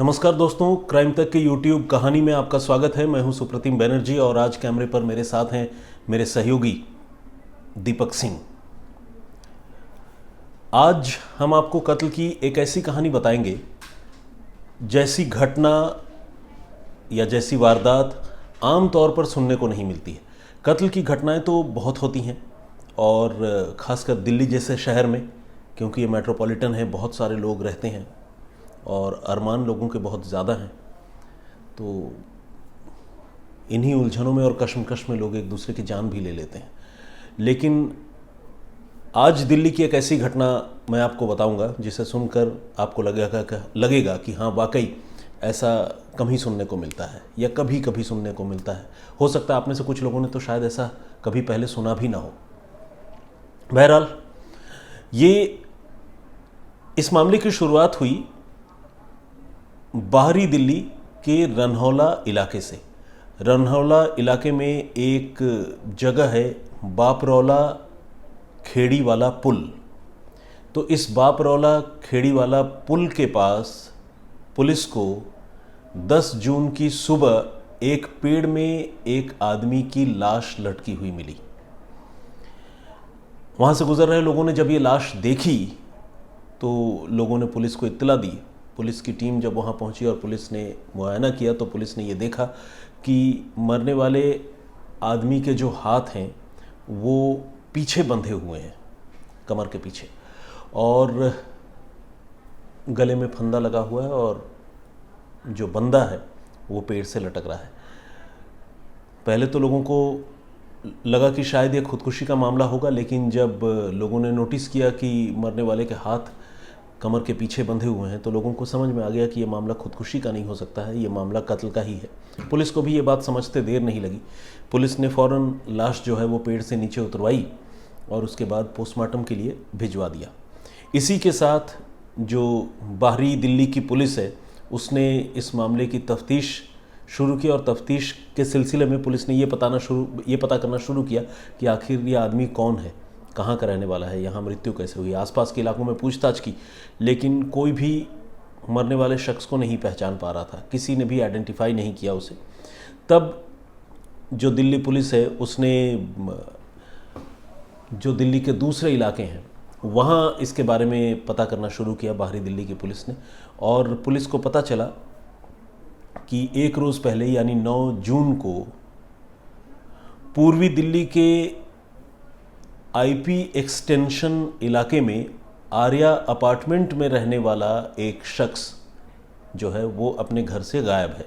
नमस्कार दोस्तों, क्राइम तक के यूट्यूब कहानी में आपका स्वागत है। मैं हूं सुप्रतिम बैनर्जी और आज कैमरे पर मेरे साथ हैं मेरे सहयोगी दीपक सिंह। आज हम आपको कत्ल की एक ऐसी कहानी बताएंगे जैसी घटना या जैसी वारदात आम तौर पर सुनने को नहीं मिलती है। कत्ल की घटनाएं तो बहुत होती हैं और ख़ासकर दिल्ली जैसे शहर में, क्योंकि ये मेट्रोपॉलिटन है, बहुत सारे लोग रहते हैं और अरमान लोगों के बहुत ज़्यादा हैं। तो इन्हीं उलझनों में और कश्मकश में लोग एक दूसरे की जान भी ले लेते हैं। लेकिन आज दिल्ली की एक ऐसी घटना मैं आपको बताऊंगा जिसे सुनकर आपको लगेगा कि हाँ, वाकई ऐसा कम ही सुनने को मिलता है या कभी कभी सुनने को मिलता है। हो सकता है आप में से कुछ लोगों ने तो शायद ऐसा कभी पहले सुना भी ना हो। बहरहाल, इस मामले की शुरुआत हुई बाहरी दिल्ली के रन्हौला इलाके से। रन्हौला इलाके में एक जगह है बापरौला खेड़ी वाला पुल। तो इस बापरौला खेड़ी वाला पुल के पास पुलिस को 10 जून की सुबह एक पेड़ में एक आदमी की लाश लटकी हुई मिली। वहाँ से गुजर रहे लोगों ने जब ये लाश देखी तो लोगों ने पुलिस को इत्तला दी। पुलिस की टीम जब वहाँ पहुँची और पुलिस ने मुआयना किया तो पुलिस ने ये देखा कि मरने वाले आदमी के जो हाथ हैं वो पीछे बंधे हुए हैं, कमर के पीछे, और गले में फंदा लगा हुआ है और जो बंदा है वो पेड़ से लटक रहा है। पहले तो लोगों को लगा कि शायद ये खुदकुशी का मामला होगा, लेकिन जब लोगों ने नोटिस किया कि मरने वाले के हाथ कमर के पीछे बंधे हुए हैं तो लोगों को समझ में आ गया कि ये मामला खुदकुशी का नहीं हो सकता है, ये मामला कत्ल का ही है। पुलिस को भी ये बात समझते देर नहीं लगी। पुलिस ने फ़ौरन लाश जो है वो पेड़ से नीचे उतरवाई और उसके बाद पोस्टमार्टम के लिए भिजवा दिया। इसी के साथ जो बाहरी दिल्ली की पुलिस है उसने इस मामले की तफ्तीश शुरू की और तफ्तीश के सिलसिले में पुलिस ने ये पता करना शुरू किया कि आखिर ये आदमी कौन है, कहाँ का रहने वाला है, यहाँ मृत्यु कैसे हुई। आसपास के इलाकों में पूछताछ की, लेकिन कोई भी मरने वाले शख्स को नहीं पहचान पा रहा था, किसी ने भी आइडेंटिफाई नहीं किया उसे। तब जो दिल्ली पुलिस है उसने जो दिल्ली के दूसरे इलाके हैं वहाँ इसके बारे में पता करना शुरू किया बाहरी दिल्ली की पुलिस ने। और पुलिस को पता चला कि एक रोज़ पहले यानी 9 जून को पूर्वी दिल्ली के आईपी एक्सटेंशन इलाके में आर्या अपार्टमेंट में रहने वाला एक शख्स जो है वो अपने घर से गायब है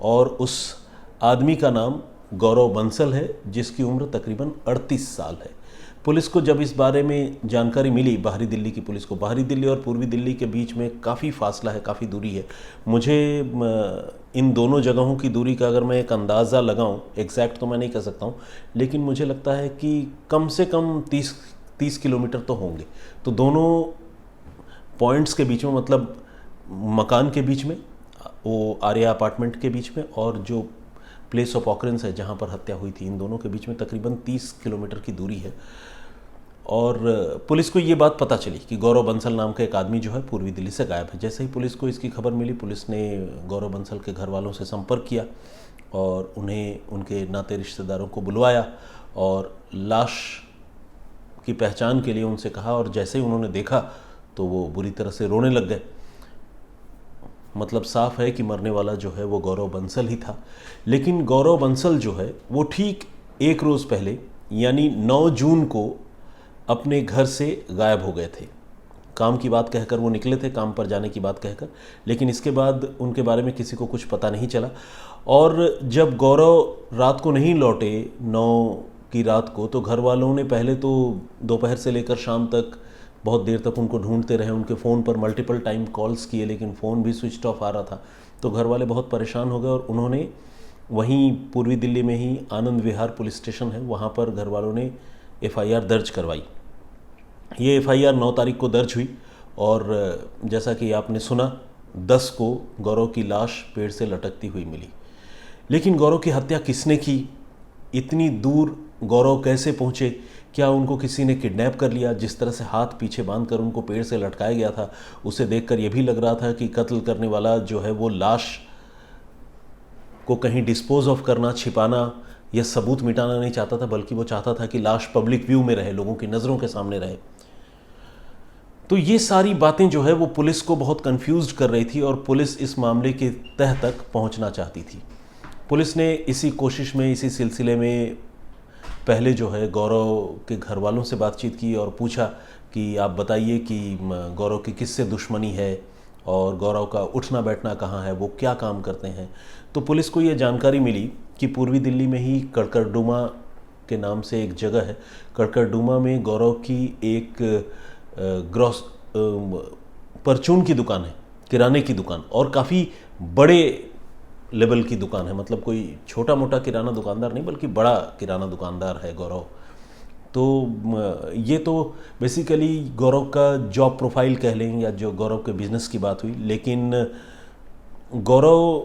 और उस आदमी का नाम गौरव बंसल है, जिसकी उम्र तकरीबन 38 साल है। पुलिस को जब इस बारे में जानकारी मिली, बाहरी दिल्ली की पुलिस को, बाहरी दिल्ली और पूर्वी दिल्ली के बीच में काफ़ी फासला है, काफ़ी दूरी है। मुझे इन दोनों जगहों की दूरी का अगर मैं एक अंदाज़ा लगाऊं, एग्जैक्ट तो मैं नहीं कह सकता हूं, लेकिन मुझे लगता है कि कम से कम 30 किलोमीटर तो होंगे। तो दोनों पॉइंट्स के बीच में, मतलब मकान के बीच में, वो आर्या अपार्टमेंट के बीच में, और जो प्लेस ऑफ ऑकरेंस है जहाँ पर हत्या हुई थी, इन दोनों के बीच में तकरीबन 30 किलोमीटर की दूरी है। और पुलिस को ये बात पता चली कि गौरव बंसल नाम का एक आदमी जो है पूर्वी दिल्ली से गायब है। जैसे ही पुलिस को इसकी खबर मिली, पुलिस ने गौरव बंसल के घर वालों से संपर्क किया और उन्हें उनके नाते रिश्तेदारों को बुलवाया और लाश की पहचान के लिए उनसे कहा। और जैसे ही उन्होंने देखा तो वो बुरी तरह से रोने लग गए। मतलब साफ है कि मरने वाला जो है वो गौरव बंसल ही था। लेकिन गौरव बंसल जो है वो ठीक एक रोज़ पहले यानी 9 जून को अपने घर से गायब हो गए थे। काम की बात कहकर वो निकले थे, काम पर जाने की बात कहकर, लेकिन इसके बाद उनके बारे में किसी को कुछ पता नहीं चला। और जब गौरव रात को नहीं लौटे 9 की रात को, तो घर वालों ने पहले तो दोपहर से लेकर शाम तक बहुत देर तक उनको ढूंढते रहे। उनके फ़ोन पर मल्टीपल टाइम कॉल्स किए, लेकिन फ़ोन भी स्विच ऑफ आ रहा था। तो घर वाले बहुत परेशान हो गए और उन्होंने वहीं पूर्वी दिल्ली में ही आनंद विहार पुलिस स्टेशन है, वहाँ पर घर वालों ने FIR दर्ज करवाई। ये FIR 9 तारीख को दर्ज हुई और जैसा कि आपने सुना, 10 को गौरव की लाश पेड़ से लटकती हुई मिली। लेकिन गौरव की हत्या किसने की, इतनी दूर गौरव कैसे पहुँचे, क्या उनको किसी ने किडनैप कर लिया? जिस तरह से हाथ पीछे बांधकर उनको पेड़ से लटकाया गया था, उसे देखकर यह भी लग रहा था कि कत्ल करने वाला जो है वो लाश को कहीं डिस्पोज ऑफ करना, छिपाना या सबूत मिटाना नहीं चाहता था, बल्कि वो चाहता था कि लाश पब्लिक व्यू में रहे, लोगों की नज़रों के सामने रहे। तो ये सारी बातें जो है वो पुलिस को बहुत कंफ्यूज्ड कर रही थी और पुलिस इस मामले के तह तक पहुंचना चाहती थी। पुलिस ने इसी कोशिश में, इसी सिलसिले में पहले जो है गौरव के घर वालों से बातचीत की और पूछा कि आप बताइए कि गौरव की किससे दुश्मनी है और गौरव का उठना बैठना कहाँ है, वो क्या काम करते हैं। तो पुलिस को ये जानकारी मिली कि पूर्वी दिल्ली में ही कड़कड़डुमा के नाम से एक जगह है, कड़कड़डुमा में गौरव की एक ग्रॉस परचून की दुकान है, किराने की दुकान, और काफ़ी बड़े लेवल की दुकान है, मतलब कोई छोटा मोटा किराना दुकानदार नहीं बल्कि बड़ा किराना दुकानदार है गौरव। तो ये तो बेसिकली गौरव का जॉब प्रोफाइल कह लें या जो गौरव के बिजनेस की बात हुई। लेकिन गौरव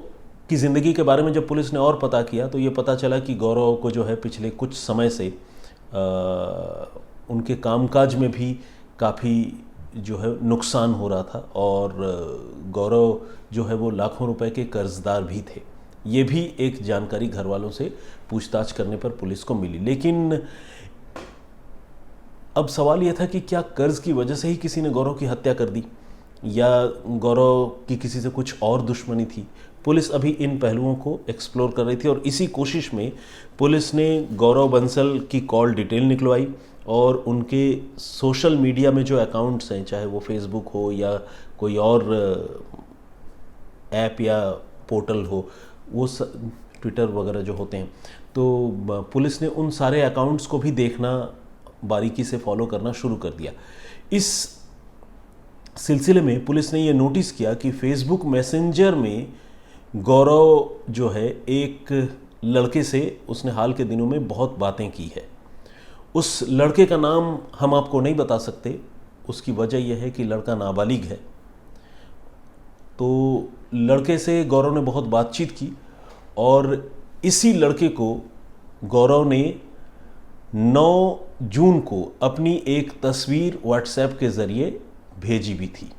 की ज़िंदगी के बारे में जब पुलिस ने और पता किया तो ये पता चला कि गौरव को जो है पिछले कुछ समय से उनके कामकाज में भी काफ़ी जो है नुकसान हो रहा था और गौरव जो है वो लाखों रुपए के कर्जदार भी थे। ये भी एक जानकारी घर वालों से पूछताछ करने पर पुलिस को मिली। लेकिन अब सवाल यह था कि क्या कर्ज की वजह से ही किसी ने गौरव की हत्या कर दी या गौरव की किसी से कुछ और दुश्मनी थी। पुलिस अभी इन पहलुओं को एक्सप्लोर कर रही थी और इसी कोशिश में पुलिस ने गौरव बंसल की कॉल डिटेल निकलवाई और उनके सोशल मीडिया में जो अकाउंट्स हैं, चाहे वो फेसबुक हो या कोई और ऐप या पोर्टल हो, वो ट्विटर वगैरह जो होते हैं, तो पुलिस ने उन सारे अकाउंट्स को भी देखना, बारीकी से फॉलो करना शुरू कर दिया। इस सिलसिले में पुलिस ने ये नोटिस किया कि फेसबुक मैसेंजर में गौरव जो है एक लड़के से उसने हाल के दिनों में बहुत बातें की है। उस लड़के का नाम हम आपको नहीं बता सकते, उसकी वजह यह है कि लड़का नाबालिग है। तो लड़के से गौरव ने बहुत बातचीत की और इसी लड़के को गौरव ने 9 जून को अपनी एक तस्वीर व्हाट्सएप के ज़रिए भेजी भी थी।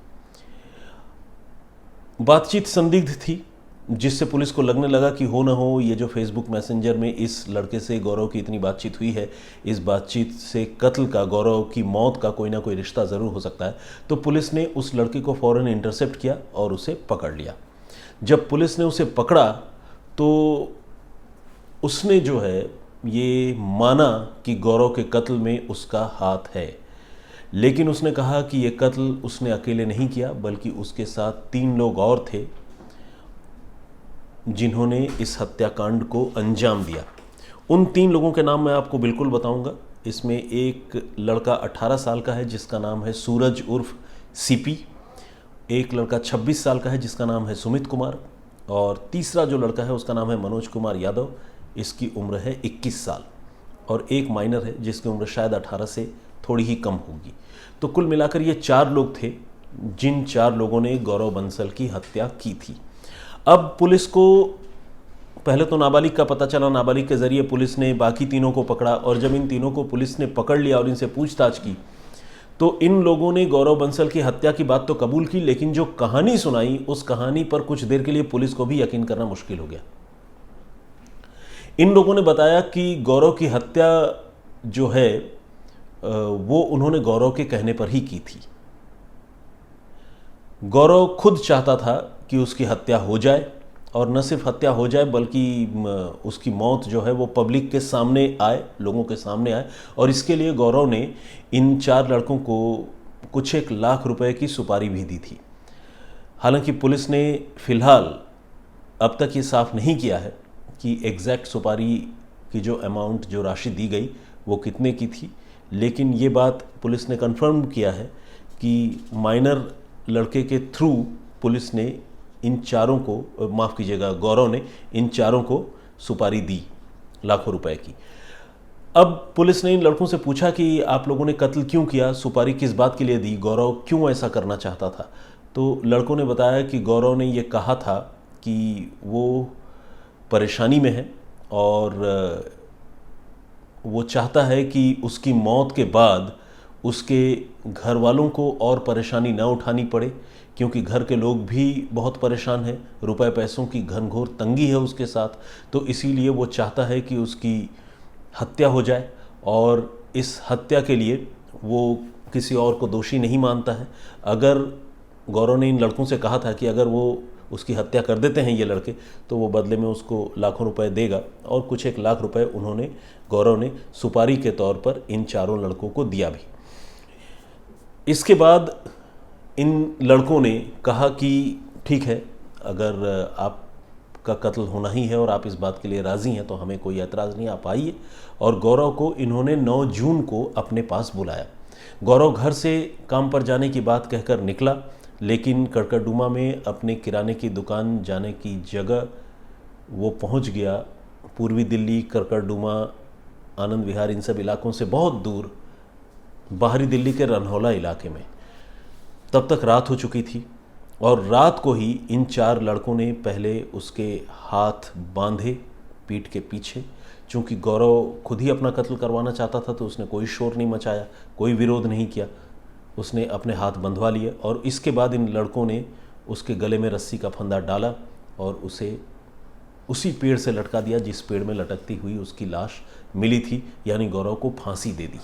बातचीत संदिग्ध थी, जिससे पुलिस को लगने लगा कि हो ना हो ये जो फेसबुक मैसेंजर में इस लड़के से गौरव की इतनी बातचीत हुई है, इस बातचीत से कत्ल का, गौरव की मौत का कोई ना कोई रिश्ता ज़रूर हो सकता है। तो पुलिस ने उस लड़के को फ़ौरन इंटरसेप्ट किया और उसे पकड़ लिया। जब पुलिस ने उसे पकड़ा तो उसने जो है ये माना कि गौरव के कत्ल में उसका हाथ है, लेकिन उसने कहा कि ये कत्ल उसने अकेले नहीं किया बल्कि उसके साथ 3 लोग और थे जिन्होंने इस हत्याकांड को अंजाम दिया। उन 3 लोगों के नाम मैं आपको बिल्कुल बताऊंगा। इसमें एक लड़का 18 साल का है जिसका नाम है सूरज उर्फ सीपी, एक लड़का 26 साल का है जिसका नाम है सुमित कुमार, और तीसरा जो लड़का है उसका नाम है मनोज कुमार यादव, इसकी उम्र है 21 साल, और एक माइनर है जिसकी उम्र शायद 18 से थोड़ी ही कम होगी। तो कुल मिलाकर ये 4 लोग थे जिन 4 लोगों ने गौरव बंसल की हत्या की थी। अब पुलिस को पहले तो नाबालिग का पता चला, नाबालिग के ज़रिए पुलिस ने बाकी तीनों को पकड़ा, और जब इन तीनों को पुलिस ने पकड़ लिया और इनसे पूछताछ की तो इन लोगों ने गौरव बंसल की हत्या की बात तो कबूल की, लेकिन जो कहानी सुनाई उस कहानी पर कुछ देर के लिए पुलिस को भी यकीन करना मुश्किल हो गया। इन लोगों ने बताया कि गौरव की हत्या जो है वो उन्होंने गौरव के कहने पर ही की थी। गौरव खुद चाहता था कि उसकी हत्या हो जाए, और न सिर्फ हत्या हो जाए बल्कि उसकी मौत जो है वो पब्लिक के सामने आए, लोगों के सामने आए, और इसके लिए गौरव ने इन 4 लड़कों को कुछ 1 लाख रुपए की सुपारी भी दी थी। हालांकि पुलिस ने फ़िलहाल अब तक ये साफ नहीं किया है कि एग्जैक्ट सुपारी की जो अमाउंट, जो राशि दी गई वो कितने की थी, लेकिन ये बात पुलिस ने कंफर्म किया है कि माइनर लड़के के थ्रू पुलिस ने इन 4 को, माफ़ कीजिएगा, गौरव ने इन 4 को सुपारी दी लाखों रुपए की। अब पुलिस ने इन लड़कों से पूछा कि आप लोगों ने कत्ल क्यों किया, सुपारी किस बात के लिए दी, गौरव क्यों ऐसा करना चाहता था। तो लड़कों ने बताया कि गौरव ने ये कहा था कि वो परेशानी में है और वो चाहता है कि उसकी मौत के बाद उसके घर वालों को और परेशानी ना उठानी पड़े, क्योंकि घर के लोग भी बहुत परेशान हैं, रुपए पैसों की घनघोर तंगी है उसके साथ। तो इसीलिए वो चाहता है कि उसकी हत्या हो जाए, और इस हत्या के लिए वो किसी और को दोषी नहीं मानता है। अगर गौरव ने इन लड़कों से कहा था कि अगर वो उसकी हत्या कर देते हैं ये लड़के, तो वो बदले में उसको लाखों रुपए देगा, और कुछ 1 लाख रुपए गौरव ने सुपारी के तौर पर इन चारों लड़कों को दिया भी। इसके बाद इन लड़कों ने कहा कि ठीक है, अगर आपका कत्ल होना ही है और आप इस बात के लिए राज़ी हैं तो हमें कोई एतराज़ नहीं, आप आइए। और गौरव को इन्होंने 9 जून को अपने पास बुलाया। गौरव घर से काम पर जाने की बात कहकर निकला, लेकिन कड़कड़डूमा में अपने किराने की दुकान जाने की जगह वो पहुंच गया पूर्वी दिल्ली, कड़कड़डूमा, आनंद विहार, इन सब इलाकों से बहुत दूर बाहरी दिल्ली के रन्हौला इलाके में। तब तक रात हो चुकी थी, और रात को ही इन 4 लड़कों ने पहले उसके हाथ बांधे पीठ के पीछे। चूँकि गौरव खुद ही अपना कत्ल करवाना चाहता था तो उसने कोई शोर नहीं मचाया, कोई विरोध नहीं किया, उसने अपने हाथ बंधवा लिए। और इसके बाद इन लड़कों ने उसके गले में रस्सी का फंदा डाला और उसे उसी पेड़ से लटका दिया जिस पेड़ में लटकती हुई उसकी लाश मिली थी, यानी गौरव को फांसी दे दी।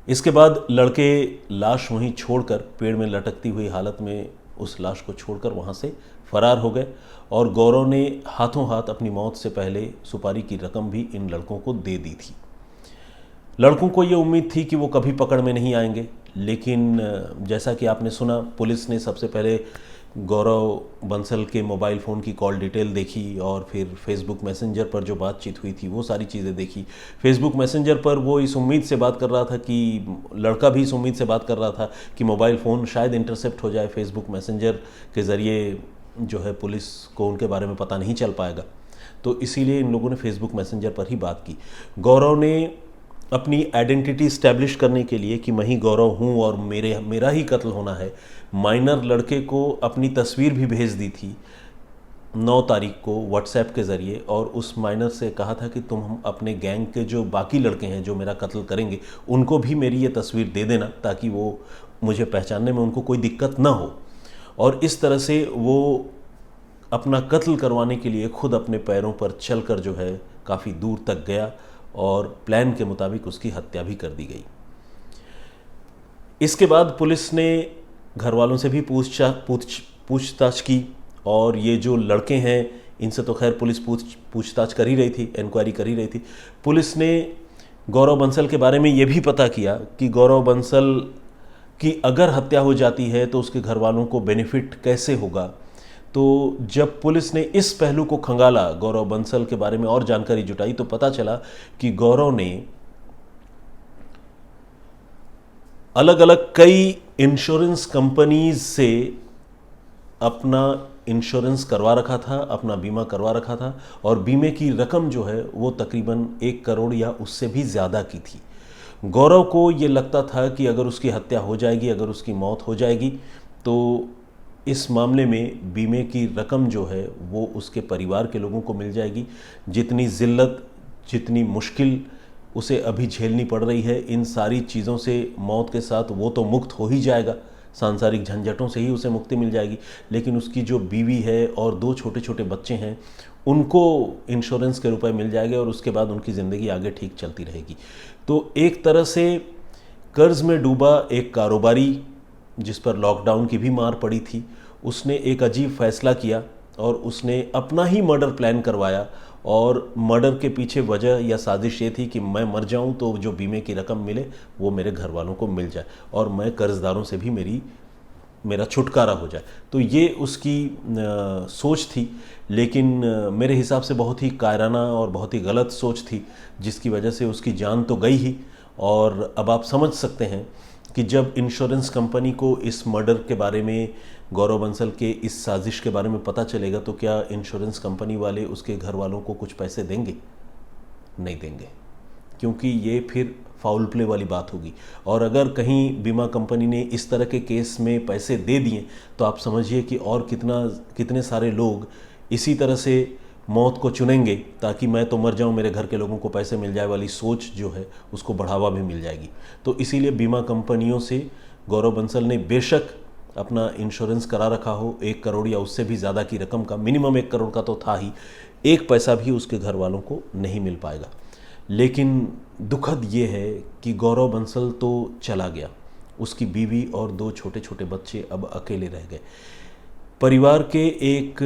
इसके बाद लड़के लाश वहीं छोड़कर, पेड़ में लटकती हुई हालत में उस लाश को छोड़कर वहाँ से फरार हो गए, और गौरव ने हाथों हाथ अपनी मौत से पहले सुपारी की रकम भी इन लड़कों को दे दी थी। लड़कों को ये उम्मीद थी कि वो कभी पकड़ में नहीं आएंगे, लेकिन जैसा कि आपने सुना, पुलिस ने सबसे पहले गौरव बंसल के मोबाइल फ़ोन की कॉल डिटेल देखी, और फिर फेसबुक मैसेंजर पर जो बातचीत हुई थी वो सारी चीज़ें देखी। फेसबुक मैसेंजर पर वो इस उम्मीद से बात कर रहा था कि, लड़का भी इस उम्मीद से बात कर रहा था कि मोबाइल फ़ोन शायद इंटरसेप्ट हो जाए, फेसबुक मैसेंजर के ज़रिए जो है पुलिस को उनके बारे में पता नहीं चल पाएगा। तो इसीलिए इन लोगों ने फेसबुक मैसेंजर पर ही बात की। गौरव ने अपनी आइडेंटिटी इस्टेब्लिश करने के लिए कि मैं ही गौरव हूँ और मेरा ही कत्ल होना है, माइनर लड़के को अपनी तस्वीर भी भेज दी थी 9 तारीख को व्हाट्सएप के ज़रिए, और उस माइनर से कहा था कि तुम हम अपने गैंग के जो बाकी लड़के हैं जो मेरा कत्ल करेंगे उनको भी मेरी ये तस्वीर दे देना, ताकि वो मुझे पहचानने में उनको कोई दिक्कत ना हो। और इस तरह से वो अपना कत्ल करवाने के लिए खुद अपने पैरों पर चलकर जो है काफ़ी दूर तक गया, और प्लान के मुताबिक उसकी हत्या भी कर दी गई। इसके बाद पुलिस ने घर वालों से भी पूछताछ की, और ये जो लड़के हैं इनसे तो खैर पुलिस पूछताछ कर ही रही थी, इंक्वायरी कर ही रही थी। पुलिस ने गौरव बंसल के बारे में ये भी पता किया कि गौरव बंसल की अगर हत्या हो जाती है तो उसके घर वालों को बेनिफिट कैसे होगा। तो जब पुलिस ने इस पहलू को खंगाला, गौरव बंसल के बारे में और जानकारी जुटाई, तो पता चला कि गौरव ने अलग अलग कई इंश्योरेंस कंपनीज से अपना इंश्योरेंस करवा रखा था, अपना बीमा करवा रखा था, और बीमे की रकम जो है वो तकरीबन 1 करोड़ या उससे भी ज़्यादा की थी। गौरव को ये लगता था कि अगर उसकी हत्या हो जाएगी, अगर उसकी मौत हो जाएगी, तो इस मामले में बीमे की रकम जो है वो उसके परिवार के लोगों को मिल जाएगी। जितनी ज़िल्लत, जितनी मुश्किल उसे अभी झेलनी पड़ रही है, इन सारी चीज़ों से मौत के साथ वो तो मुक्त हो ही जाएगा, सांसारिक झंझटों से ही उसे मुक्ति मिल जाएगी, लेकिन उसकी जो बीवी है और 2 छोटे छोटे बच्चे हैं उनको इंश्योरेंस के रुपए मिल जाएंगे, और उसके बाद उनकी ज़िंदगी आगे ठीक चलती रहेगी। तो एक तरह से कर्ज में डूबा एक कारोबारी, जिस पर लॉकडाउन की भी मार पड़ी थी, उसने एक अजीब फैसला किया और उसने अपना ही मर्डर प्लान करवाया। और मर्डर के पीछे वजह या साजिश ये थी कि मैं मर जाऊं तो जो बीमे की रकम मिले वो मेरे घर वालों को मिल जाए, और मैं कर्जदारों से भी मेरा छुटकारा हो जाए। तो ये उसकी सोच थी, लेकिन मेरे हिसाब से बहुत ही कायराना और बहुत ही गलत सोच थी, जिसकी वजह से उसकी जान तो गई ही। और अब आप समझ सकते हैं कि जब इंश्योरेंस कंपनी को इस मर्डर के बारे में, गौरव बंसल के इस साजिश के बारे में पता चलेगा, तो क्या इंश्योरेंस कंपनी वाले उसके घर वालों को कुछ पैसे देंगे? नहीं देंगे, क्योंकि ये फिर फाउल प्ले वाली बात होगी। और अगर कहीं बीमा कंपनी ने इस तरह के केस में पैसे दे दिए तो आप समझिए कि और कितने सारे लोग इसी तरह से मौत को चुनेंगे ताकि मैं तो मर जाऊं, मेरे घर के लोगों को पैसे मिल जाए वाली सोच जो है उसको बढ़ावा भी मिल जाएगी। तो इसीलिए बीमा कंपनियों से गौरव बंसल ने बेशक अपना इंश्योरेंस करा रखा हो 1 करोड़ या उससे भी ज़्यादा की रकम का, मिनिमम 1 करोड़ का तो था ही, 1 पैसा भी उसके घर वालों को नहीं मिल पाएगा। लेकिन दुखद ये है कि गौरव बंसल तो चला गया, उसकी बीवी और 2 छोटे छोटे बच्चे अब अकेले रह गए। परिवार के एक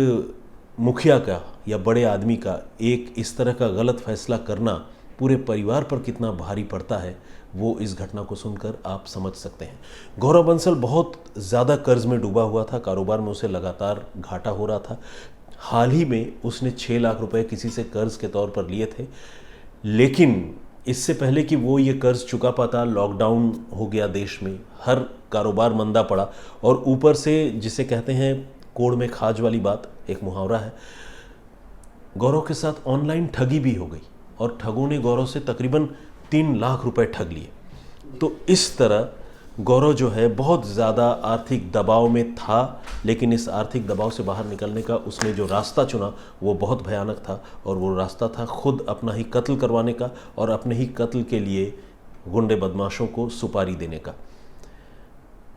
मुखिया का या बड़े आदमी का एक इस तरह का गलत फैसला करना पूरे परिवार पर कितना भारी पड़ता है वो इस घटना को सुनकर आप समझ सकते हैं। गौरव बंसल बहुत ज़्यादा कर्ज में डूबा हुआ था, कारोबार में उसे लगातार घाटा हो रहा था। हाल ही में उसने 6 लाख रुपए किसी से कर्ज के तौर पर लिए थे, लेकिन इससे पहले कि वो ये कर्ज चुका पाता लॉकडाउन हो गया देश में, हर कारोबार मंदा पड़ा और ऊपर से जिसे कहते हैं कोड़ में खाज वाली बात, एक मुहावरा है, गौरव के साथ ऑनलाइन ठगी भी हो गई और ठगों ने गौरव से तकरीबन 3 लाख रुपए ठग लिए। तो इस तरह गौरव जो है बहुत ज़्यादा आर्थिक दबाव में था, लेकिन इस आर्थिक दबाव से बाहर निकलने का उसने जो रास्ता चुना वो बहुत भयानक था और वो रास्ता था खुद अपना ही कत्ल करवाने का और अपने ही कत्ल के लिए गुंडे बदमाशों को सुपारी देने का।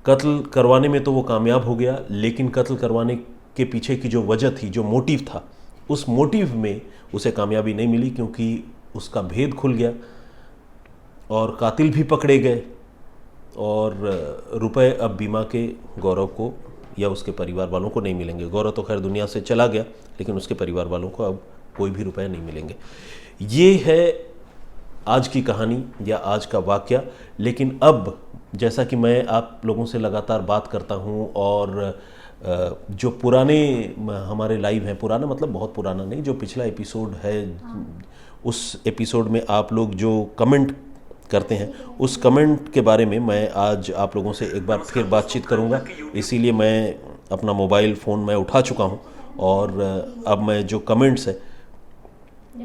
कत्ल करवाने में तो वो कामयाब हो गया, लेकिन कत्ल करवाने के पीछे की जो वजह थी, जो मोटिव था, उस मोटिव में उसे कामयाबी नहीं मिली क्योंकि उसका भेद खुल गया और कातिल भी पकड़े गए और रुपए अब बीमा के गौरव को या उसके परिवार वालों को नहीं मिलेंगे। गौरव तो खैर दुनिया से चला गया, लेकिन उसके परिवार वालों को अब कोई भी रुपए नहीं मिलेंगे। ये है आज की कहानी या आज का वाकया। लेकिन अब जैसा कि मैं आप लोगों से लगातार बात करता हूँ और जो पुराने हमारे लाइव हैं, पुराना मतलब बहुत पुराना नहीं, जो पिछला एपिसोड है उस एपिसोड में आप लोग जो कमेंट करते हैं उस कमेंट के बारे में मैं आज आप लोगों से एक बार फिर बातचीत करूंगा। इसीलिए मैं अपना मोबाइल फ़ोन मैं उठा चुका हूं और अब मैं जो कमेंट्स है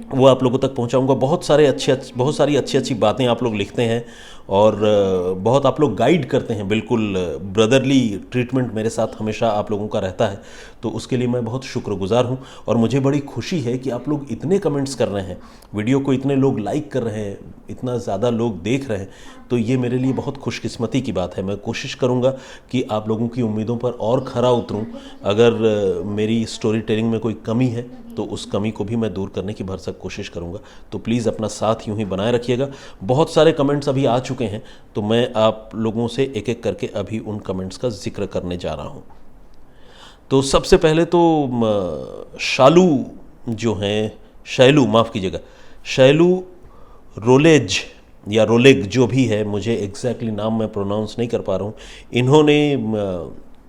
वो आप लोगों तक पहुंचाऊंगा। बहुत सारी अच्छी अच्छी बातें आप लोग लिखते हैं और बहुत आप लोग गाइड करते हैं, बिल्कुल ब्रदरली ट्रीटमेंट मेरे साथ हमेशा आप लोगों का रहता है, तो उसके लिए मैं बहुत शुक्रगुजार हूं। और मुझे बड़ी खुशी है कि आप लोग इतने कमेंट्स कर रहे हैं, वीडियो को इतने लोग लाइक कर रहे हैं, इतना ज़्यादा लोग देख रहे हैं, तो ये मेरे लिए बहुत खुशकिस्मती की बात है। मैं कोशिश करूँगा कि आप लोगों की उम्मीदों पर और खरा उतरूँ। अगर मेरी स्टोरी टेलिंग में कोई कमी है तो उस कमी को भी मैं दूर करने की भरसक कोशिश करूंगा। तो प्लीज़ अपना साथ यूं ही बनाए रखिएगा। बहुत सारे कमेंट्स अभी आ चुके हैं, तो मैं आप लोगों से एक एक करके अभी उन कमेंट्स का जिक्र करने जा रहा हूं। तो सबसे पहले तो शालू जो हैं, शैलू, माफ़ कीजिएगा, शैलू रोलेज या रोलेग जो भी है, मुझे एग्जैक्टली नाम मैं प्रोनाउंस नहीं कर पा रहा हूँ, इन्होंने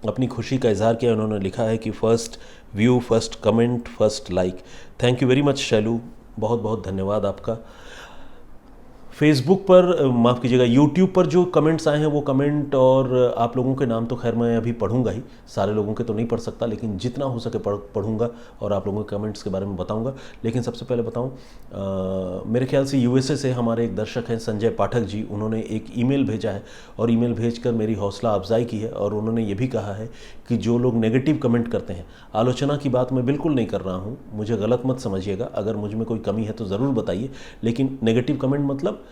अपनी खुशी का इजहार किया। उन्होंने लिखा है कि first view, first comment, first like. Thank you very much Shailu, बहुत बहुत धन्यवाद आपका। फेसबुक पर, माफ़ कीजिएगा, यूट्यूब पर जो कमेंट्स आए हैं वो कमेंट और आप लोगों के नाम तो खैर मैं अभी पढ़ूंगा ही, सारे लोगों के तो नहीं पढ़ सकता, लेकिन जितना हो सके पढ़ूंगा और आप लोगों के कमेंट्स के बारे में बताऊंगा। लेकिन सबसे पहले बताऊं, मेरे ख्याल से यूएसए से हमारे एक दर्शक हैं संजय पाठक जी, उन्होंने एक ईमेल भेजा है और ईमेल भेजकर मेरी हौसला अफजाई की है और उन्होंने ये भी कहा है कि जो लोग नेगेटिव कमेंट करते हैं, आलोचना की बात मैं बिल्कुल नहीं कर रहा हूँ, मुझे गलत मत समझिएगा, अगर मुझ में कोई कमी है तो ज़रूर बताइए, लेकिन नेगेटिव कमेंट मतलब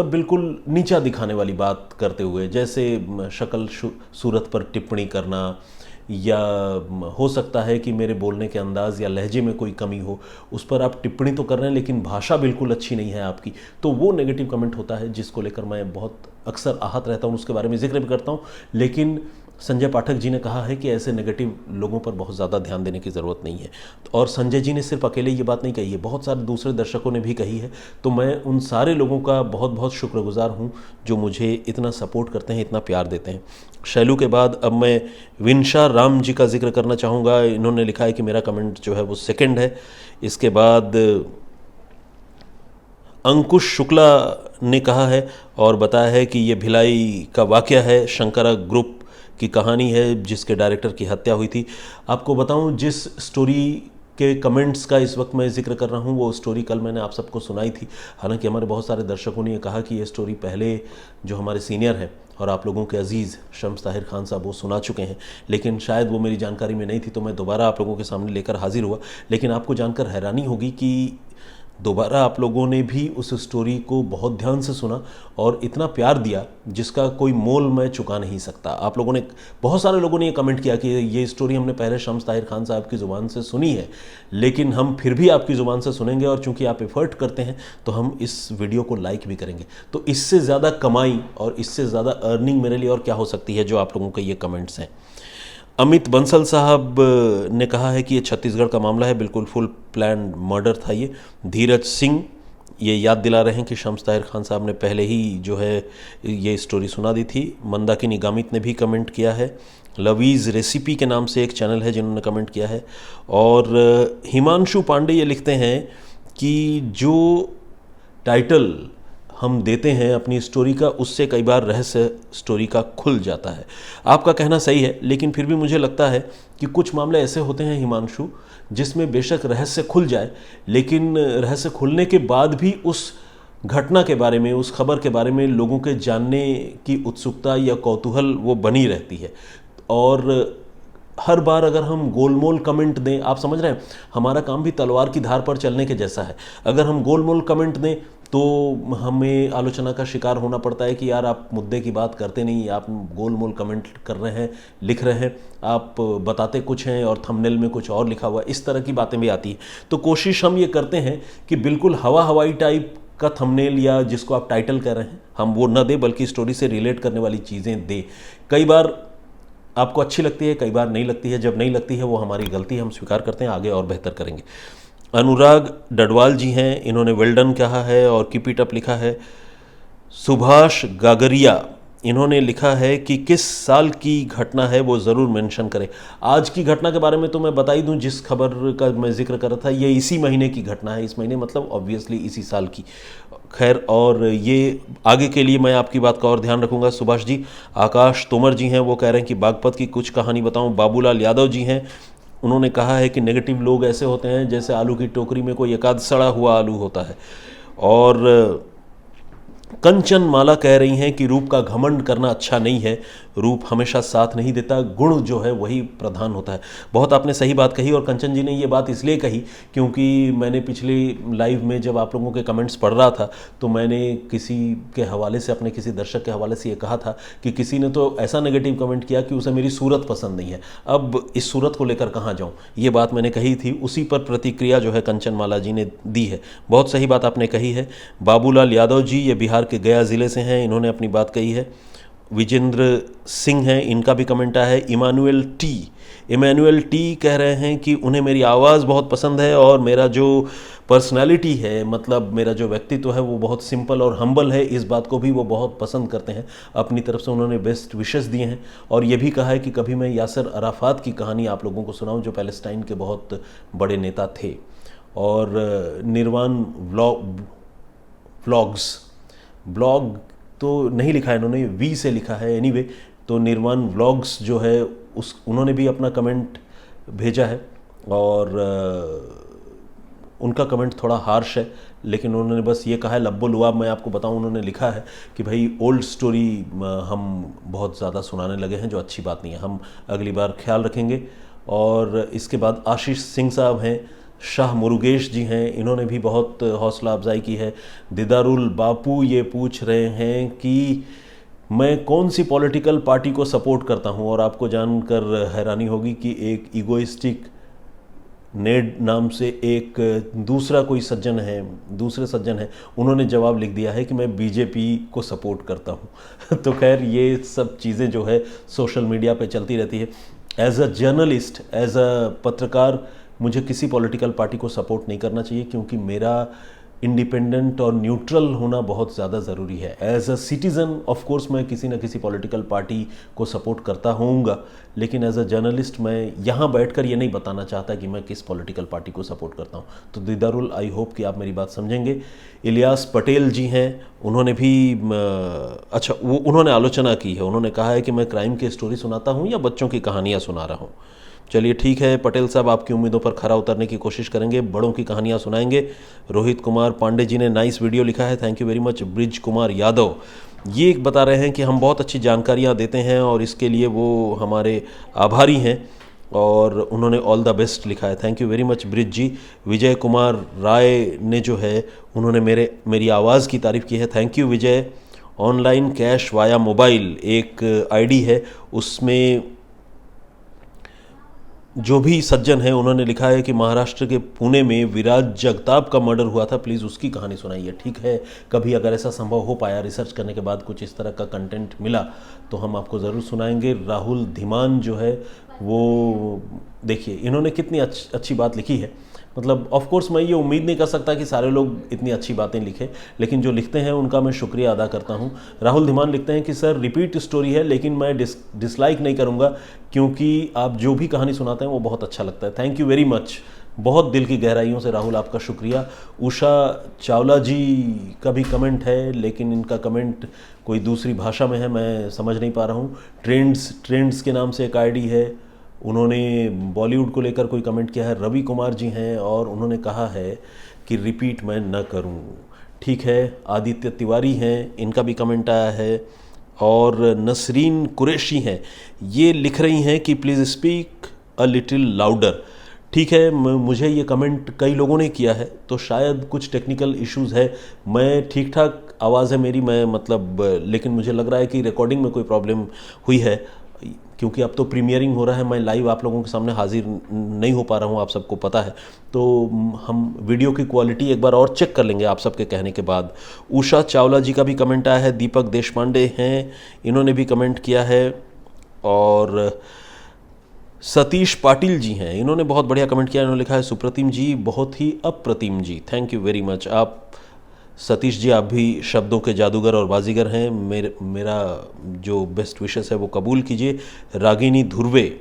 बिल्कुल नीचा दिखाने वाली बात करते हुए, जैसे शक्ल सूरत पर टिप्पणी करना, या हो सकता है कि मेरे बोलने के अंदाज़ या लहजे में कोई कमी हो, उस पर आप टिप्पणी तो कर रहे हैं लेकिन भाषा बिल्कुल अच्छी नहीं है आपकी, तो वो नेगेटिव कमेंट होता है जिसको लेकर मैं बहुत अक्सर आहत रहता हूँ, उसके बारे में जिक्र भी करता हूँ। लेकिन संजय पाठक जी ने कहा है कि ऐसे नेगेटिव लोगों पर बहुत ज़्यादा ध्यान देने की ज़रूरत नहीं है। और संजय जी ने सिर्फ अकेले ये बात नहीं कही है, बहुत सारे दूसरे दर्शकों ने भी कही है, तो मैं उन सारे लोगों का बहुत बहुत शुक्रगुजार हूँ जो मुझे इतना सपोर्ट करते हैं, इतना प्यार देते हैं। शैलू के बाद अब मैं विंशा राम जी का जिक्र करना चाहूँगा। इन्होंने लिखा है कि मेरा कमेंट जो है वो सेकेंड है। इसके बाद अंकुश शुक्ला ने कहा है और बताया है कि ये भिलाई का वाकया है, शंकरा ग्रुप की कहानी है जिसके डायरेक्टर की हत्या हुई थी। आपको बताऊं, जिस स्टोरी के कमेंट्स का इस वक्त मैं जिक्र कर रहा हूं वो स्टोरी कल मैंने आप सबको सुनाई थी। हालांकि हमारे बहुत सारे दर्शकों ने ये कहा कि ये स्टोरी पहले जो हमारे सीनियर हैं और आप लोगों के अजीज़ शम्स ताहिर खान साहब वो सुना चुके हैं, लेकिन शायद वो मेरी जानकारी में नहीं थी, तो मैं दोबारा आप लोगों के सामने लेकर हाजिर हुआ। लेकिन आपको जानकर हैरानी होगी कि दोबारा आप लोगों ने भी उस स्टोरी को बहुत ध्यान से सुना और इतना प्यार दिया जिसका कोई मोल मैं चुका नहीं सकता। आप लोगों ने, बहुत सारे लोगों ने ये कमेंट किया कि ये स्टोरी हमने पहले शम्स ताहिर खान साहब की ज़ुबान से सुनी है, लेकिन हम फिर भी आपकी ज़ुबान से सुनेंगे, और चूंकि आप एफर्ट करते हैं तो हम इस वीडियो को लाइक भी करेंगे। तो इससे ज़्यादा कमाई और इससे ज़्यादा अर्निंग मेरे लिए और क्या हो सकती है जो आप लोगों के ये कमेंट्स हैं। अमित बंसल साहब ने कहा है कि ये छत्तीसगढ़ का मामला है, बिल्कुल फुल प्लान मर्डर था ये। धीरज सिंह ये याद दिला रहे हैं कि शम्स ताहिर खान साहब ने पहले ही जो है ये स्टोरी सुना दी थी। मंदाकिनी गामित ने भी कमेंट किया है। लवीज़ रेसिपी के नाम से एक चैनल है जिन्होंने कमेंट किया है। और हिमांशु पांडे ये लिखते हैं कि जो टाइटल हम देते हैं अपनी स्टोरी का, उससे कई बार रहस्य स्टोरी का खुल जाता है। आपका कहना सही है, लेकिन फिर भी मुझे लगता है कि कुछ मामले ऐसे होते हैं हिमांशु जिसमें बेशक रहस्य खुल जाए, लेकिन रहस्य खुलने के बाद भी उस घटना के बारे में, उस खबर के बारे में लोगों के जानने की उत्सुकता या कौतूहल वो बनी रहती है। और हर बार अगर हम गोलमोल कमेंट दें, आप समझ रहे हैं, हमारा काम भी तलवार की धार पर चलने के जैसा है। अगर हम गोलमोल कमेंट दें तो हमें आलोचना का शिकार होना पड़ता है कि यार आप मुद्दे की बात करते नहीं, आप गोलमोल कमेंट कर रहे हैं, लिख रहे हैं, आप बताते कुछ हैं और थंबनेल में कुछ और लिखा हुआ है, इस तरह की बातें भी आती हैं। तो कोशिश हम ये करते हैं कि बिल्कुल हवाई टाइप का थंबनेल या जिसको आप टाइटल कह रहे हैं हम वो न दें, बल्कि स्टोरी से रिलेट करने वाली चीज़ें दें। कई बार आपको अच्छी लगती है, कई बार नहीं लगती है। जब नहीं लगती है वो हमारी गलती है, हम स्वीकार करते हैं, आगे और बेहतर करेंगे। अनुराग डडवाल जी हैं, इन्होंने वेल्डन कहा है और कीप इट अप लिखा है। सुभाष गागरिया इन्होंने लिखा है कि किस साल की घटना है वो ज़रूर मेंशन करें। आज की घटना के बारे में तो मैं बता ही दूं, जिस खबर का मैं जिक्र कर रहा था ये इसी महीने की घटना है। इस महीने मतलब ऑब्वियसली इसी साल की। खैर, और ये आगे के लिए मैं आपकी बात का और ध्यान रखूंगा सुभाष जी। आकाश तोमर जी हैं, वो कह रहे हैं कि बागपत की कुछ कहानी बताऊं। बाबूलाल यादव जी हैं, उन्होंने कहा है कि नेगेटिव लोग ऐसे होते हैं जैसे आलू की टोकरी में कोई एकाध सड़ा हुआ आलू होता है। और कंचन माला कह रही हैं कि रूप का घमंड करना अच्छा नहीं है, रूप हमेशा साथ नहीं देता, गुण जो है वही प्रधान होता है। बहुत आपने सही बात कही, और कंचन जी ने ये बात इसलिए कही क्योंकि मैंने पिछली लाइव में जब आप लोगों के कमेंट्स पढ़ रहा था तो मैंने किसी के हवाले से, अपने किसी दर्शक के हवाले से ये कहा था कि किसी ने तो ऐसा नेगेटिव कमेंट किया कि उसे मेरी सूरत पसंद नहीं है। अब इस सूरत को लेकर कहाँ जाऊँ, ये बात मैंने कही थी, उसी पर प्रतिक्रिया जो है कंचन माला जी ने दी है। बहुत सही बात आपने कही है। बाबूलाल यादव जी ये बिहार के गया ज़िले से हैं, इन्होंने अपनी बात कही है। विजेंद्र सिंह हैं, इनका भी कमेंट आया है। इमानुएल टी कह रहे हैं कि उन्हें मेरी आवाज़ बहुत पसंद है और मेरा जो पर्सनालिटी है, मतलब मेरा जो व्यक्तित्व है वो बहुत सिंपल और हम्बल है, इस बात को भी वो बहुत पसंद करते हैं। अपनी तरफ से उन्होंने बेस्ट विशेस दिए हैं और ये भी कहा है कि कभी मैं यासर अराफात की कहानी आप लोगों को सुनाऊं, जो पैलेस्टाइन के बहुत बड़े नेता थे। और निर्वाण ब्लॉग तो नहीं लिखा है इन्होंने, वी से लिखा है एनीवे। तो निर्वाण व्लॉग्स जो है उन्होंने भी अपना कमेंट भेजा है और उनका कमेंट थोड़ा हार्श है, लेकिन उन्होंने बस ये कहा है, लब्बो लुआब मैं आपको बताऊं, उन्होंने लिखा है कि भाई ओल्ड स्टोरी हम बहुत ज़्यादा सुनाने लगे हैं, जो अच्छी बात नहीं है, हम अगली बार ख्याल रखेंगे। और इसके बाद आशीष सिंह साहब हैं, शाह मुरुगेश जी हैं, इन्होंने भी बहुत हौसला अफजाई की है। दीदारुल बापू ये पूछ रहे हैं कि मैं कौन सी पॉलिटिकल पार्टी को सपोर्ट करता हूं, और आपको जानकर हैरानी होगी कि एक ईगोइस्टिक नेड नाम से एक दूसरे सज्जन है, उन्होंने जवाब लिख दिया है कि मैं बीजेपी को सपोर्ट करता हूं। तो खैर, ये सब चीज़ें जो है सोशल मीडिया पे चलती रहती है। As a journalist, as a पत्रकार, मुझे किसी पॉलिटिकल पार्टी को सपोर्ट नहीं करना चाहिए, क्योंकि मेरा इंडिपेंडेंट और न्यूट्रल होना बहुत ज़्यादा ज़रूरी है। As a citizen of course मैं किसी न किसी पॉलिटिकल पार्टी को सपोर्ट करता होऊंगा, लेकिन एज अ जर्नलिस्ट मैं यहाँ बैठकर ये नहीं बताना चाहता कि मैं किस पॉलिटिकल पार्टी को सपोर्ट करता हूँ। तो दीदारुल, आई होप कि आप मेरी बात समझेंगे। इलियास पटेल जी हैं, उन्होंने भी उन्होंने आलोचना की है, उन्होंने कहा है कि मैं क्राइम की स्टोरी सुनाता हूँ या बच्चों की कहानियाँ सुना रहा हूँ। चलिए ठीक है पटेल साहब, आपकी उम्मीदों पर खरा उतरने की कोशिश करेंगे, बड़ों की कहानियाँ सुनाएंगे। रोहित कुमार पांडे जी ने नाइस वीडियो लिखा है, thank you very much. Bridge Kumar Yadav ये बता रहे हैं कि हम बहुत अच्छी जानकारियाँ देते हैं और इसके लिए वो हमारे आभारी हैं, और उन्होंने ऑल द बेस्ट लिखा है, thank you very much Brij ji. Vijay Kumar Rai ने जो है उन्होंने मेरी आवाज़ की तारीफ़ की है, thank you Vijay. Online cash via mobile एक आईडी है, उसमें जो भी सज्जन है उन्होंने लिखा है कि महाराष्ट्र के पुणे में विराज जगताप का मर्डर हुआ था, प्लीज़ उसकी कहानी सुनाइए। ठीक है, कभी अगर ऐसा संभव हो पाया, रिसर्च करने के बाद कुछ इस तरह का कंटेंट मिला तो हम आपको ज़रूर सुनाएंगे। राहुल धीमान जो है वो देखिए इन्होंने कितनी अच्छी बात लिखी है। मतलब ऑफ कोर्स मैं ये उम्मीद नहीं कर सकता कि सारे लोग इतनी अच्छी बातें लिखें, लेकिन जो लिखते हैं उनका मैं शुक्रिया अदा करता हूँ। राहुल धीमान लिखते हैं कि सर रिपीट स्टोरी है, लेकिन मैं डिसलाइक नहीं करूँगा क्योंकि आप जो भी कहानी सुनाते हैं वो बहुत अच्छा लगता है। थैंक यू वेरी मच, बहुत दिल की गहराइयों से राहुल आपका शुक्रिया। उषा चावला जी का भी कमेंट है, लेकिन इनका कमेंट कोई दूसरी भाषा में है, मैं समझ नहीं पा रहा हूँ। ट्रेंड्स के नाम से एक आईडी है, उन्होंने बॉलीवुड को लेकर कोई कमेंट किया है। रवि कुमार जी हैं और उन्होंने कहा है कि रिपीट मैं न करूं। ठीक है, आदित्य तिवारी हैं, इनका भी कमेंट आया है। और नसरीन कुरैशी हैं, ये लिख रही हैं कि please speak a little louder. ठीक है, मुझे ये कमेंट कई लोगों ने किया है, तो शायद कुछ टेक्निकल इश्यूज़ है। मैं ठीक ठाक आवाज़ है मेरी, मैं मतलब लेकिन मुझे लग रहा है कि रिकॉर्डिंग में कोई प्रॉब्लम हुई है, क्योंकि अब तो प्रीमियरिंग हो रहा है, मैं लाइव आप लोगों के सामने हाजिर नहीं हो पा रहा हूँ, आप सबको पता है। तो हम वीडियो की क्वालिटी एक बार और चेक कर लेंगे आप सबके कहने के बाद। उषा चावला जी का भी कमेंट आया है। दीपक देशपांडे हैं, इन्होंने भी कमेंट किया है। और सतीश पाटिल जी हैं, इन्होंने बहुत बढ़िया कमेंट किया, इन्होंने लिखा है सुप्रतिम जी बहुत ही अप्रतिम जी, थैंक यू वेरी मच। आप सतीश जी, आप भी शब्दों के जादूगर और बाजीगर हैं, मेरा जो बेस्ट विशेस है वो कबूल कीजिए। रागिनी धुर्वे,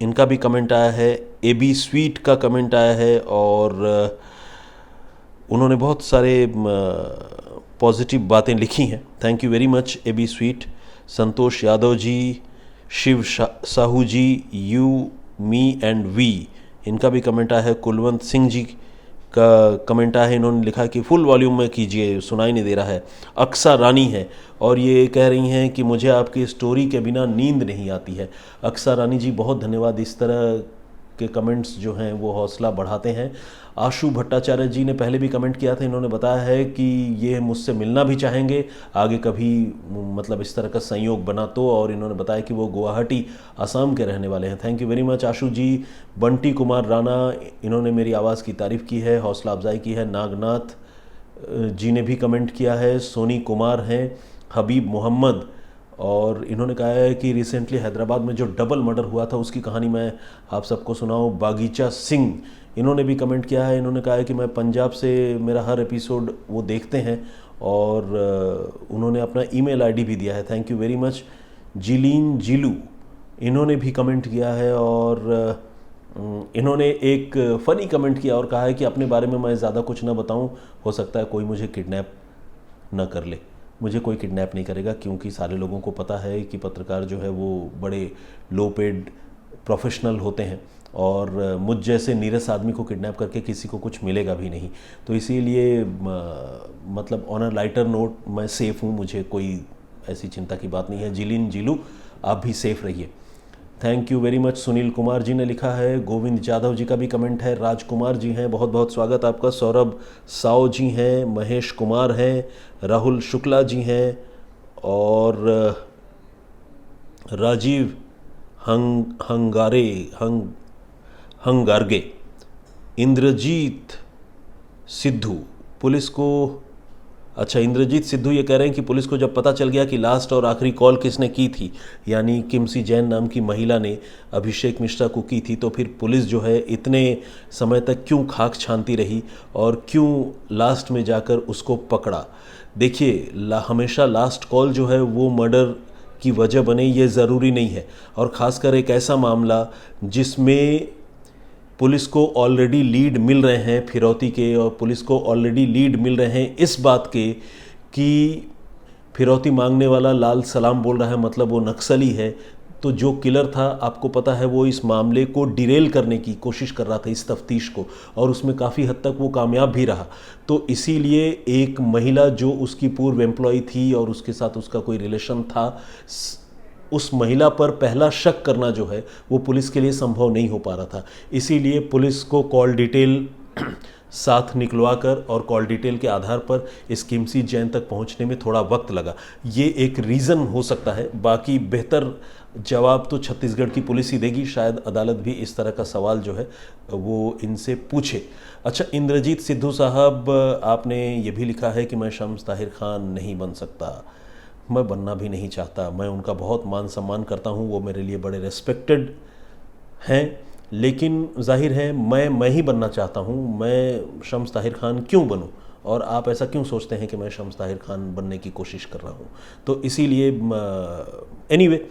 इनका भी कमेंट आया है। ए बी स्वीट का कमेंट आया है और उन्होंने बहुत सारे पॉजिटिव बातें लिखी हैं, thank you very much A B sweet. Santosh Yadav ji, Shiv Sahu ji, you me and we, इनका भी कमेंट आया है। कुलवंत सिंह जी का कमेंट आया है, इन्होंने लिखा कि फुल वॉल्यूम में कीजिए, सुनाई नहीं दे रहा है। अक्सा रानी है और ये कह रही हैं कि मुझे आपकी स्टोरी के बिना नींद नहीं आती है। अक्सा रानी जी बहुत धन्यवाद, इस तरह के कमेंट्स जो हैं वो हौसला बढ़ाते हैं। आशु भट्टाचार्य जी ने पहले भी कमेंट किया था, इन्होंने बताया है कि ये मुझसे मिलना भी चाहेंगे आगे कभी, मतलब इस तरह का संयोग बना तो, और इन्होंने बताया कि वो गुवाहाटी असम के रहने वाले हैं, थैंक यू वेरी मच आशु जी। बंटी कुमार राणा, इन्होंने मेरी आवाज़ की तारीफ़ की है, हौसला अफजाई की है। नागनाथ जी ने भी कमेंट किया है। सोनी कुमार हैं। हबीब मोहम्मद, और इन्होंने कहा है कि रिसेंटली हैदराबाद में जो डबल मर्डर हुआ था उसकी कहानी मैं आप सबको सुनाऊं। बागीचा सिंह, इन्होंने भी कमेंट किया है, इन्होंने कहा है कि मैं पंजाब से, मेरा हर एपिसोड वो देखते हैं, और उन्होंने अपना ईमेल आईडी भी दिया है, थैंक यू वेरी मच। जिलीन जिलू, इन्होंने भी कमेंट किया है और इन्होंने एक फ़नी कमेंट किया और कहा है कि अपने बारे में मैं ज़्यादा कुछ ना बताऊं, हो सकता है कोई मुझे किडनैप ना कर ले। मुझे कोई किडनैप नहीं करेगा, क्योंकि सारे लोगों को पता है कि पत्रकार जो है वो बड़े लो पेड प्रोफेशनल होते हैं, और मुझ जैसे नीरस आदमी को किडनैप करके किसी को कुछ मिलेगा भी नहीं। तो इसीलिए मतलब ऑन अ लाइटर नोट मैं सेफ़ हूँ, मुझे कोई ऐसी चिंता की बात नहीं है। जिलिन जिलू, आप भी सेफ़ रहिए, thank you very much. Sunil Kumar ji ने लिखा है। गोविंद जाधव जी का भी कमेंट है। राजकुमार जी हैं, बहुत बहुत स्वागत आपका। सौरभ साव जी हैं। महेश कुमार हैं। राहुल शुक्ला जी हैं, और राजीव हंगारगे। इंद्रजीत सिद्धू, पुलिस को, अच्छा इंद्रजीत सिद्धू ये कह रहे हैं कि पुलिस को जब पता चल गया कि लास्ट और आखिरी कॉल किसने की थी, यानी किमसी जैन नाम की महिला ने अभिषेक मिश्रा को की थी, तो फिर पुलिस जो है इतने समय तक क्यों खाक छानती रही और क्यों लास्ट में जाकर उसको पकड़ा। देखिए, हमेशा लास्ट कॉल जो है वो मर्डर की वजह बने ये ज़रूरी नहीं है, और ख़ासकर एक ऐसा मामला जिसमें पुलिस को ऑलरेडी लीड मिल रहे हैं फिरौती के, और पुलिस को ऑलरेडी लीड मिल रहे हैं इस बात के कि फिरौती मांगने वाला लाल सलाम बोल रहा है, मतलब वो नक्सली है। तो जो किलर था आपको पता है वो इस मामले को डिरेल करने की कोशिश कर रहा था, इस तफ्तीश को, और उसमें काफ़ी हद तक वो कामयाब भी रहा। तो इसीलिए एक महिला जो उसकी पूर्व एम्प्लॉय थी और उसके साथ उसका कोई रिलेशन था, उस महिला पर पहला शक करना जो है वो पुलिस के लिए संभव नहीं हो पा रहा था। इसीलिए पुलिस को कॉल डिटेल साथ निकलवा कर और कॉल डिटेल के आधार पर इस किमसी जैन तक पहुंचने में थोड़ा वक्त लगा। ये एक रीज़न हो सकता है, बाकी बेहतर जवाब तो छत्तीसगढ़ की पुलिस ही देगी। शायद अदालत भी इस तरह का सवाल जो है वो इनसे पूछे। अच्छा, इंद्रजीत सिद्धू साहब, आपने ये भी लिखा है कि मैं शम्स ताहिर खान नहीं बन सकता, मैं बनना भी नहीं चाहता। मैं उनका बहुत मान सम्मान करता हूँ, वो मेरे लिए बड़े रेस्पेक्टेड हैं, लेकिन जाहिर है मैं ही बनना चाहता हूँ। मैं शम्स ताहिर खान क्यों बनूँ, और आप ऐसा क्यों सोचते हैं कि मैं शम्स ताहिर खान बनने की कोशिश कर रहा हूँ? तो इसीलिए एनीवे,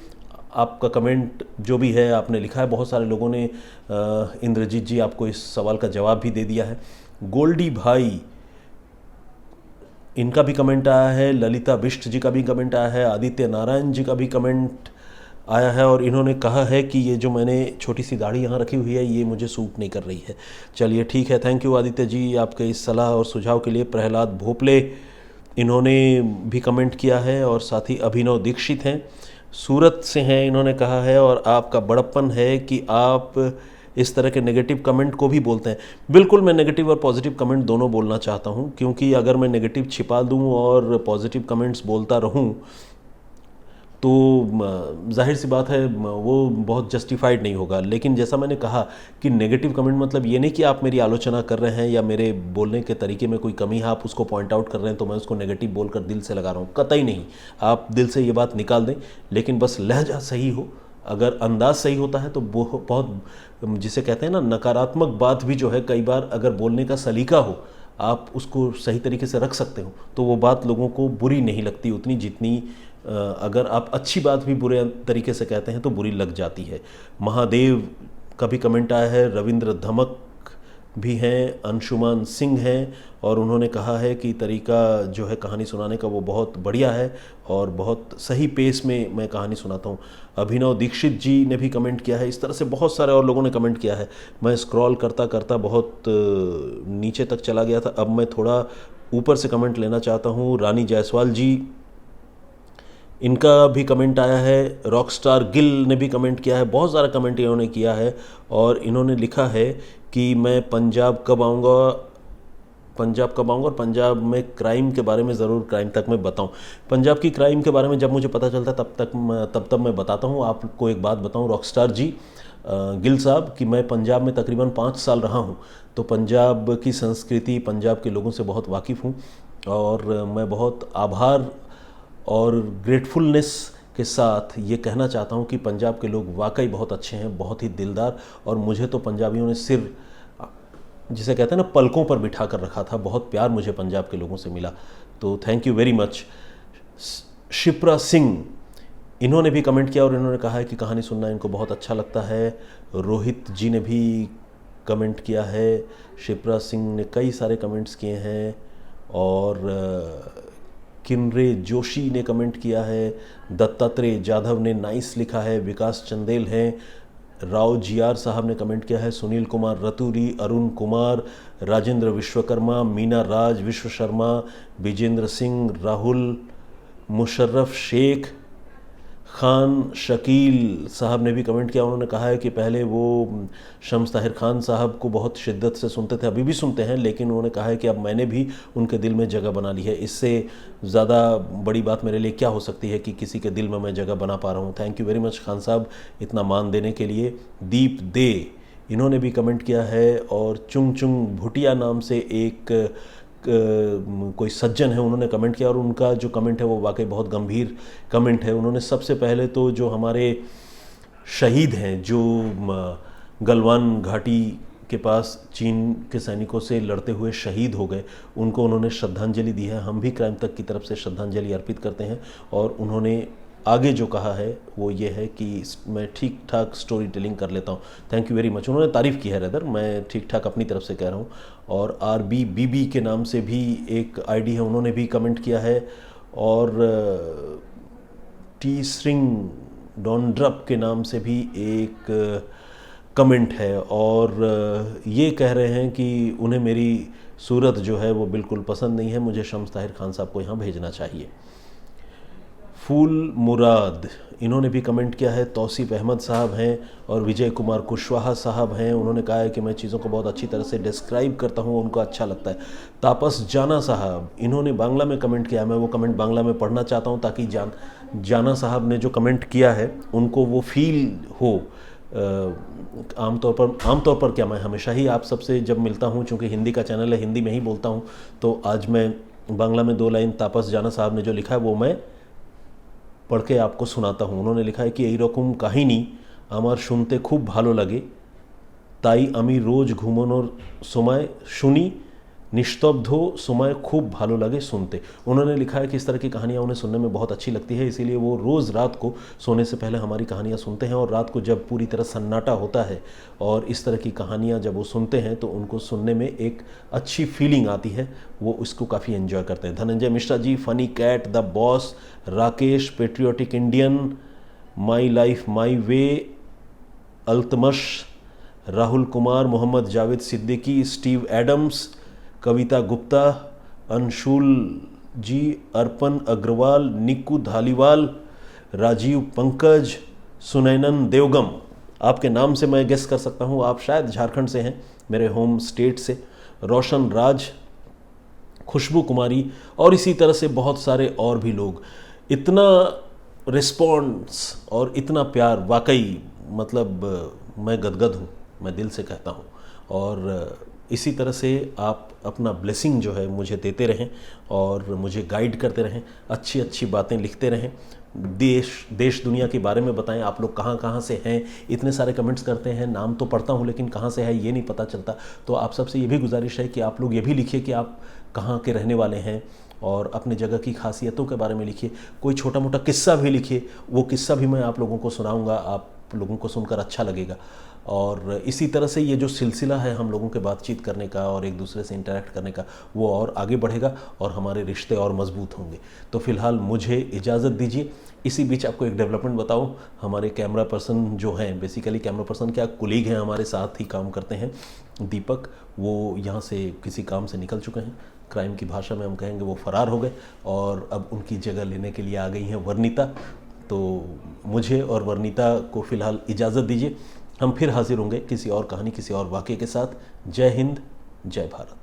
आपका कमेंट जो भी है आपने लिखा है। बहुत सारे लोगों ने इंद्रजीत जी आपको इस सवाल का जवाब भी दे दिया है। गोल्डी भाई, इनका भी कमेंट आया है, ललिता बिष्ट जी का भी कमेंट आया है, आदित्य नारायण जी का भी कमेंट आया है, और इन्होंने कहा है कि ये जो मैंने छोटी सी दाढ़ी यहाँ रखी हुई है ये मुझे सूट नहीं कर रही है। चलिए ठीक है, थैंक यू आदित्य जी आपके इस सलाह और सुझाव के लिए। प्रहलाद भोपले, इन्होंने भी कमेंट किया है, और साथ ही अभिनव दीक्षित हैं, सूरत से हैं, इन्होंने कहा है और आपका बड़प्पन है कि आप इस तरह के नेगेटिव कमेंट को भी बोलते हैं। बिल्कुल, मैं नेगेटिव और पॉजिटिव कमेंट दोनों बोलना चाहता हूं, क्योंकि अगर मैं नेगेटिव छिपा दूं और पॉजिटिव कमेंट्स बोलता रहूं तो जाहिर सी बात है वो बहुत जस्टिफाइड नहीं होगा। लेकिन जैसा मैंने कहा कि नेगेटिव कमेंट मतलब ये नहीं कि आप मेरी आलोचना कर रहे हैं या मेरे बोलने के तरीके में कोई कमी है आप उसको पॉइंट आउट कर रहे हैं तो मैं उसको नेगेटिव बोलकर दिल से लगा रहा हूँ, कतई नहीं। आप दिल से ये बात निकाल दें, लेकिन बस लहजा सही हो। अगर अंदाज सही होता है तो बहुत, जिसे कहते हैं ना, नकारात्मक बात भी जो है कई बार अगर बोलने का सलीका हो, आप उसको सही तरीके से रख सकते हो तो वो बात लोगों को बुरी नहीं लगती उतनी, जितनी अगर आप अच्छी बात भी बुरे तरीके से कहते हैं तो बुरी लग जाती है। महादेव का भी कमेंट आया है, रविंद्र धमक भी हैं, अंशुमान सिंह हैं, और उन्होंने कहा है कि तरीका जो है कहानी सुनाने का वो बहुत बढ़िया है और बहुत सही पेस में मैं कहानी सुनाता हूँ। अभिनव दीक्षित जी ने भी कमेंट किया है। इस तरह से बहुत सारे और लोगों ने कमेंट किया है। मैं स्क्रॉल करता करता बहुत नीचे तक चला गया था, अब मैं थोड़ा ऊपर से कमेंट लेना चाहता हूँ। रानी जायसवाल जी, इनका भी कमेंट आया है। रॉकस्टार गिल ने भी कमेंट किया है। बहुत सारा कमेंट इन्होंने किया है और इन्होंने लिखा है कि मैं पंजाब कब आऊँगा और पंजाब में क्राइम के बारे में ज़रूर क्राइम तक मैं बताऊं। पंजाब की क्राइम के बारे में जब मुझे पता चलता तब मैं बताता हूं। आपको एक बात बताऊं रॉकस्टार जी, गिल साहब, कि मैं पंजाब में तकरीबन 5 साल रहा हूं, तो पंजाब की संस्कृति, पंजाब के लोगों से बहुत वाकिफ़ हूं, और मैं बहुत आभार और ग्रेटफुलनेस के साथ ये कहना चाहता हूँ कि पंजाब के लोग वाकई बहुत अच्छे हैं, बहुत ही दिलदार, और मुझे तो पंजाबियों ने सिर, जिसे कहते हैं ना, पलकों पर बिठा कर रखा था। बहुत प्यार मुझे पंजाब के लोगों से मिला, तो thank you very much. Shipra Singh, इन्होंने भी कमेंट किया और इन्होंने कहा है कि कहानी सुनना इनको बहुत अच्छा लगता है। रोहित जी ने भी कमेंट किया है। शिप्रा सिंह ने कई सारे कमेंट्स किए हैं, और किन्रे जोशी ने कमेंट किया है। दत्तात्रेय जाधव ने नाइस लिखा है। विकास चंदेल हैं। राव जीआर साहब ने कमेंट किया है। सुनील कुमार रतूरी, अरुण कुमार, राजेंद्र विश्वकर्मा, मीना राज, विश्व शर्मा, विजेंद्र सिंह, राहुल, मुशर्रफ शेख, खान शकील साहब ने भी कमेंट किया। उन्होंने कहा है कि पहले वो शम्स ताहिर खान साहब को बहुत शिद्दत से सुनते थे, अभी भी सुनते हैं, लेकिन उन्होंने कहा है कि अब मैंने भी उनके दिल में जगह बना ली है। इससे ज़्यादा बड़ी बात मेरे लिए क्या हो सकती है कि किसी के दिल में मैं जगह बना पा रहा हूँ। Thank you very much Khan साहब इतना मान देने के लिए। दीप दे, इन्होंने भी कमेंट किया है। और चुंग चुंग भुटिया नाम से एक कोई सज्जन है, उन्होंने कमेंट किया, और उनका जो कमेंट है वो वाकई बहुत गंभीर कमेंट है। उन्होंने सबसे पहले तो जो हमारे शहीद हैं, जो गलवान घाटी के पास चीन के सैनिकों से लड़ते हुए शहीद हो गए, उनको उन्होंने श्रद्धांजलि दी है। हम भी क्राइम तक की तरफ से श्रद्धांजलि अर्पित करते हैं। और उन्होंने आगे जो कहा है वो ये है कि मैं ठीक ठाक स्टोरी टेलिंग कर लेता हूँ। Thank you very much. उन्होंने तारीफ़ की है, रेदर मैं ठीक ठाक अपनी तरफ से कह रहा हूँ। और RBBB के नाम से भी एक आईडी है, उन्होंने भी कमेंट किया है। और टी स्ट्रिंग डॉनड्रप के नाम से भी एक कमेंट है और ये कह रहे हैं कि उन्हें मेरी सूरत जो है वो बिल्कुल पसंद नहीं है, मुझे शम्स ताहिर खान साहब को यहाँ भेजना चाहिए। फूल मुराद इन्होंने भी कमेंट किया है। तौसीफ अहमद साहब हैं और विजय कुमार कुशवाहा साहब हैं, उन्होंने कहा है कि मैं चीज़ों को बहुत अच्छी तरह से डिस्क्राइब करता हूँ, उनको अच्छा लगता है। तापस जाना साहब इन्होंने बांग्ला में कमेंट किया, मैं वो कमेंट बांग्ला में पढ़ना चाहता हूँ ताकि जाना साहब ने जो कमेंट किया है उनको वो फील हो। आमतौर पर क्या, मैं हमेशा ही आप सबसे जब मिलता हूँ, चूँकि हिंदी का चैनल है, हिंदी में ही बोलता हूँ, तो आज मैं बांग्ला में 2 लाइन तापस जाना साहब ने जो लिखा है वो मैं पढ़ के आपको सुनाता हूँ। उन्होंने लिखा है कि এই রকম কাহিনী আমার শুনতে খুব ভালো লাগে, তাই আমি রোজ ঘুমানোর সময় শুনি, निस्तब्ध समय खूब भालो लगे सुनते। उन्होंने लिखा है कि इस तरह की कहानियाँ उन्हें सुनने में बहुत अच्छी लगती है, इसीलिए वो रोज़ रात को सोने से पहले हमारी कहानियाँ सुनते हैं और रात को जब पूरी तरह सन्नाटा होता है और इस तरह की कहानियाँ जब वो सुनते हैं तो उनको सुनने में एक अच्छी फीलिंग आती है, वो इसको काफ़ी एंजॉय करते हैं। Dhananjay Mishra ji, funny cat, the boss, Rakesh, patriotic Indian, my life my way, Altamash, Rahul Kumar, Mohammad Javed Siddiqui, Steve Adams, Kavita Gupta, Anshul ji, Arpan Agarwal, Nikku Dhaliwal, Rajiv Pankaj, Sunainan Devgam. आपके नाम से मैं गेस कर सकता हूँ आप शायद झारखंड से हैं, मेरे होम स्टेट से। रोशन राज, खुशबू कुमारी और इसी तरह से बहुत सारे और भी लोग। इतना रिस्पॉन्स और इतना प्यार, वाकई मतलब मैं गदगद हूँ, मैं दिल से कहता हूँ। और इसी तरह से आप अपना ब्लेसिंग जो है मुझे देते रहें और मुझे गाइड करते रहें, अच्छी अच्छी बातें लिखते रहें, देश दुनिया के बारे में बताएं, आप लोग कहाँ कहाँ से हैं। इतने सारे कमेंट्स करते हैं, नाम तो पढ़ता हूँ लेकिन कहाँ से है ये नहीं पता चलता। तो आप सबसे ये भी गुजारिश है कि आप लोग ये भी लिखिए कि आप कहाँ के रहने वाले हैं और अपने जगह की खासियतों के बारे में लिखिए। कोई छोटा मोटा किस्सा भी लिखिए, वो किस्सा भी मैं आप लोगों को सुनाऊँगा, आप लोगों को सुनकर अच्छा लगेगा। और इसी तरह से ये जो सिलसिला है हम लोगों के बातचीत करने का और एक दूसरे से इंटरेक्ट करने का, वो और आगे बढ़ेगा और हमारे रिश्ते और मजबूत होंगे। तो फ़िलहाल मुझे इजाज़त दीजिए। इसी बीच आपको एक डेवलपमेंट बताऊं, हमारे कैमरा पर्सन जो हैं, बेसिकली कैमरा पर्सन क्या, कुलीग हैं, हमारे साथ ही काम करते हैं, दीपक, वो यहाँ से किसी काम से निकल चुके हैं। क्राइम की भाषा में हम कहेंगे वो फ़रार हो गए और अब उनकी जगह लेने के लिए आ गई हैं वर्णिता। तो मुझे और वर्णिता को फ़िलहाल इजाज़त दीजिए। हम फिर हाजिर होंगे किसी और कहानी, किसी और वाक़ये के साथ। जय हिंद, जय भारत।